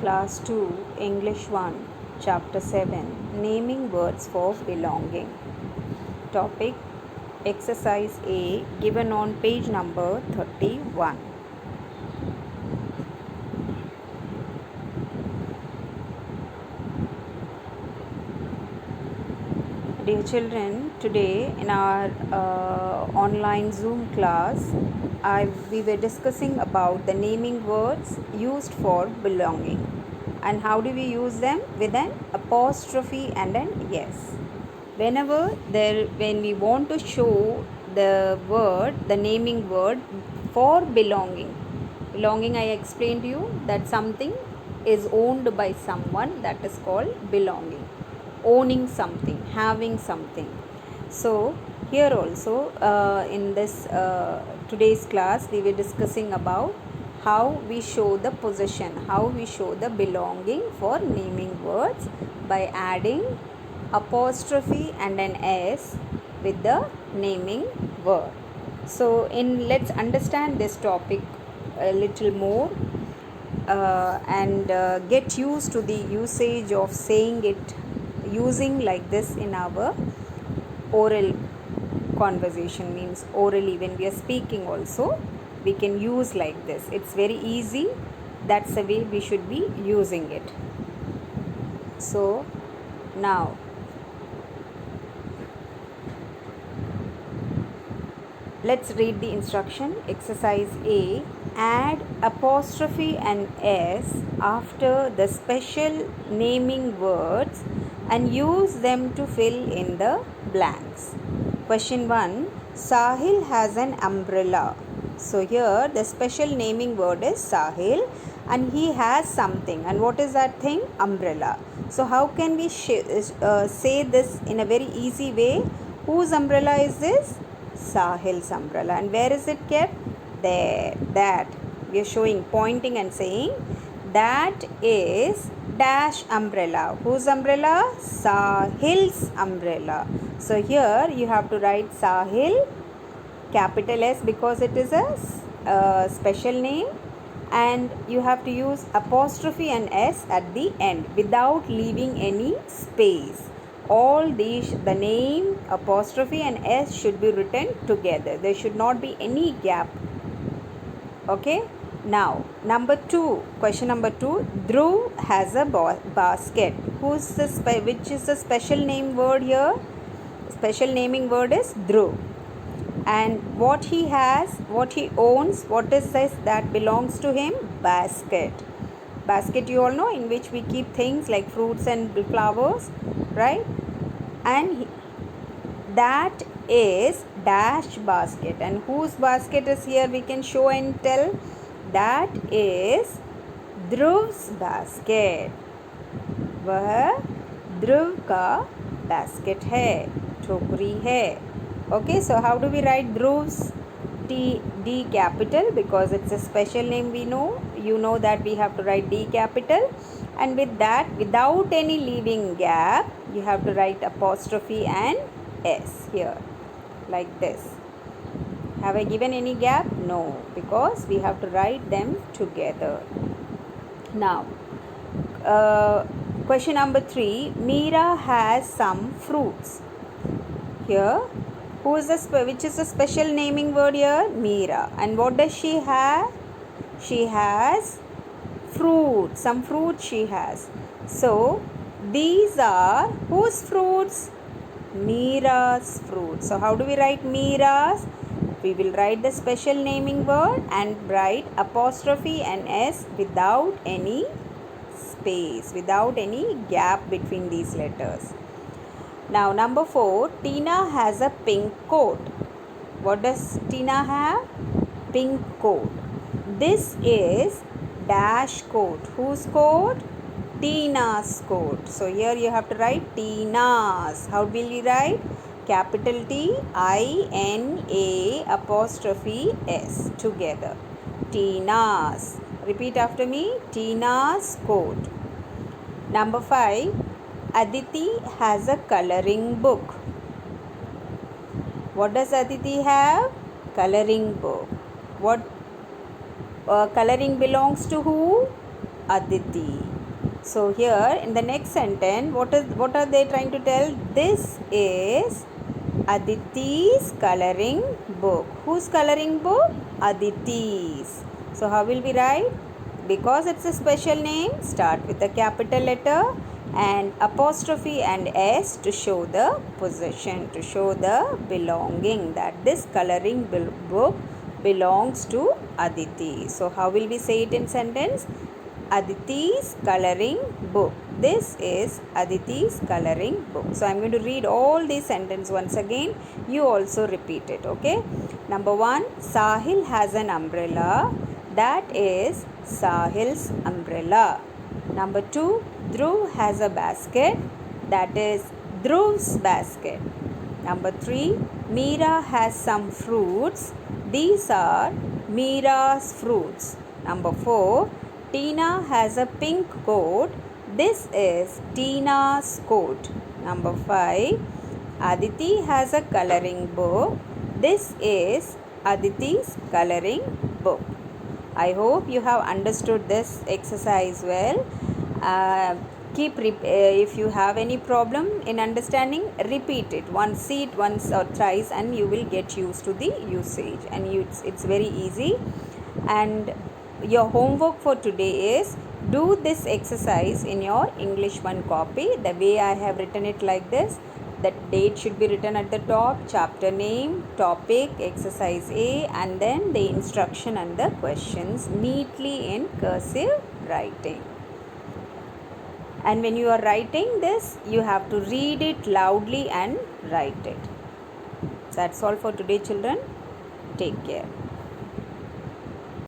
Class 2, English 1, Chapter 7, Naming Words for Belonging. Topic Exercise A, given on page number 31. Dear children, today in our online Zoom class, we were discussing about the naming words used for belonging. And how do we use them? With an apostrophe and an yes. When we want to show the word, the naming word for belonging, I explained to you that something is owned by someone, that is called belonging. Owning something, having something. So here also in this today's class we were discussing about how we show the possession, how we show the belonging for naming words by adding apostrophe and an s with the naming word. So let's understand this topic a little more and get used to the usage of saying it, using like this in our oral conversation. Means orally, when we are speaking also we can use like this. It's very easy. That's the way we should be using it. So now let's read the instruction. Exercise A. Add apostrophe and s after the special naming words and use them to fill in the blanks. Question 1. Sahil has an umbrella. So here the special naming word is Sahil and he has something. And what is that thing? Umbrella. So how can we say this in a very easy way? Whose umbrella is this? Sahil's umbrella. And where is it kept? There. That. We are showing, pointing and saying that is dash umbrella. Whose umbrella? Sahil's umbrella. So here you have to write Sahil, capital S, because it is a special name, and you have to use apostrophe and s at the end without leaving any space. All these, the name, apostrophe and s should be written together. There should not be any gap. Okay. Now question number 2. Dhruv has a basket. Which is the special name word here? Special naming word is Dhruv. And what he has, what he owns, what is this that belongs to him? Basket. Basket, you all know, in which we keep things like fruits and flowers, right? And that is dash basket. And whose basket is here? We can show and tell. That is Dhruv's basket. वह ध्रुव का basket है, टोकरी है. Okay, so how do we write Dhruv's? D capital, because it's a special name. We know, you know that we have to write D capital, and with that, without any leaving gap, you have to write apostrophe and s here like this. Have I given any gap? No, because we have to write them together. Now question number 3. Meera has some fruits. Here, which is the special naming word here? Meera. And what does she have? She has fruit. Some fruit she has. So these are whose fruits? Meera's fruits. So how do we write Meera's? We will write the special naming word and write apostrophe and s without any space, without any gap between these letters. Now number 4. Tina has a pink coat. What does Tina have? Pink coat. This is dash coat. Whose coat? Tina's coat. So here you have to write Tina's. How will you write? Capital T I N A apostrophe S together. Tina's. Repeat after me. Tina's coat. Number 5. Aditi has a coloring book. What does Aditi have? Coloring book. What coloring belongs to who? Aditi. So here in the next sentence, what are they trying to tell? This is Aditi's coloring book. Whose coloring book? Aditi's. So how will we write? Because it's a special name, start with a capital letter and apostrophe and s to show the possession, to show the belonging, that this coloring book belongs to Aditi. So how will we say it in sentence? Aditi's coloring book. This is Aditi's coloring book. So I'm going to read all these sentences once again. You also repeat it, okay? Number 1, Sahil has an umbrella. That is Sahil's umbrella. Number 2, Dhruv has a basket. That is Dhruv's basket. Number 3, Meera has some fruits. These are Meera's fruits. Number 4, Tina has a pink coat. This is Tina's coat. Number 5, Aditi has a coloring book. This is Aditi's coloring book. I hope you have understood this exercise well. If you have any problem in understanding, repeat it once, see it once or thrice, and you will get used to the usage, and it's very easy. And your homework for today is do this exercise in your English 1 copy the way I have written it like this. The date should be written at the top, chapter name, topic, exercise A, and then the instruction and the questions neatly in cursive writing. And when you are writing this, you have to read it loudly and write it. That's all for today, children. Take care.